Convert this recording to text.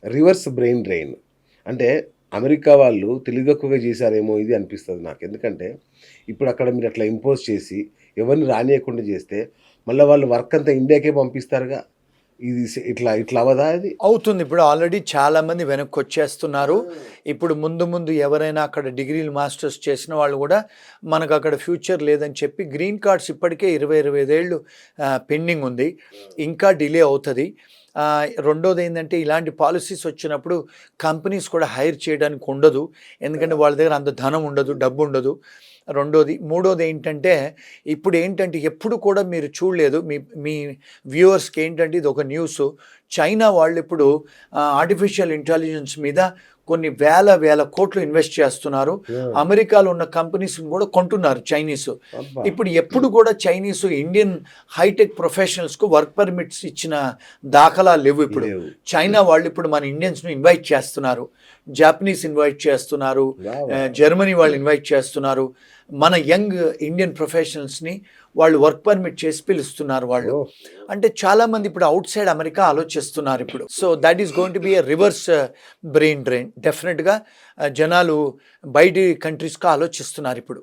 Reverse brain drain. అంటే America వాళ్ళు తెలివితక్కువగా చేశారేమో ఇది అనిపిస్తది నాకు. ఎందుకంటే ఇప్పుడు అక్కడ మీరు అట్లా ఇంపోజ్ చేసి ఎవరిని రానీయకుండా చేస్తే మళ్ళా వాళ్ళు వర్క్ అంతా ఇండియాకే పంపిస్తారుగా. ఇది ఇట్లా ఇట్లా అవ్వదా ఇది? అవుతుంది. ఇప్పుడు ఆల్రెడీ చాలామంది వెనక్కొచ్చేస్తున్నారు. ఇప్పుడు ముందు ముందు ఎవరైనా అక్కడ డిగ్రీలు, మాస్టర్స్ చేసిన వాళ్ళు గూడా మనకు అక్కడ ఫ్యూచర్ లేదని చెప్పి గ్రీన్ కార్డ్స్ ఇప్పటికే 25 ఏళ్ళు పెండింగ్ ఉంది. ఇంకా డిలే అవుతది. రెండోదేందంటే ఇలాంటి పాలిసీస్ వచ్చినప్పుడు కంపెనీస్ కూడా హైర్ చేయడానికి ఉండదు. ఎందుకంటే వాళ్ళ దగ్గర అంత ధనం ఉండదు, డబ్బుండదు. రెండోది. మూడోదేంటంటే ఇప్పుడేంటంటే ఎప్పుడు కూడా మీరు చూడలేదు మీ మీ వ్యూవర్స్‌కి ఏంటంటే ఇదొక న్యూసు. చైనా వాళ్ళిప్పుడు ఆర్టిఫిషియల్ ఇంటెలిజెన్స్ మీద కొన్ని వేల కోట్లు ఇన్వెస్ట్ చేస్తున్నారు. యాహ్! అమెరికాలో ఉన్న కంపెనీస్‌ని కూడా కొంటున్నారు చైనీసు. అబ్బా! ఇప్పుడు ఎప్పుడు కూడా చైనీసు ఇండియన్ హైటెక్ ప్రొఫెషనల్స్‌కు వర్క్ పర్మిట్స్ ఇచ్చిన దాఖలాలు లేవు ఇప్పుడు. లేవు. చైనా వాళ్ళు ఇప్పుడు మన ఇండియన్స్‌ని ఇన్వైట్ చేస్తున్నారు. జాపనీస్ ఇన్వైట్ చేస్తున్నారు. వావ్! వావ్! జర్మనీ వాళ్ళు ఇన్వైట్ చేస్తున్నారు. మన యంగ్ ఇండియన్ ప్రొఫెషనల్స్‌ని వాళ్ళు వర్క్ పర్మిట్ చేసి పిలుస్తున్నారు వాళ్ళు. ఓహ్! అంటే చాలామంది ఇప్పుడు ఔట్ సైడ్ అమెరికా ఆలోచిస్తున్నారు ఇప్పుడు. So that is going to be a reverse brain drain. డెఫినెట్‌గా జనాలు బయటి కంట్రీస్‌కి ఆలోచిస్తున్నారు ఇప్పుడు.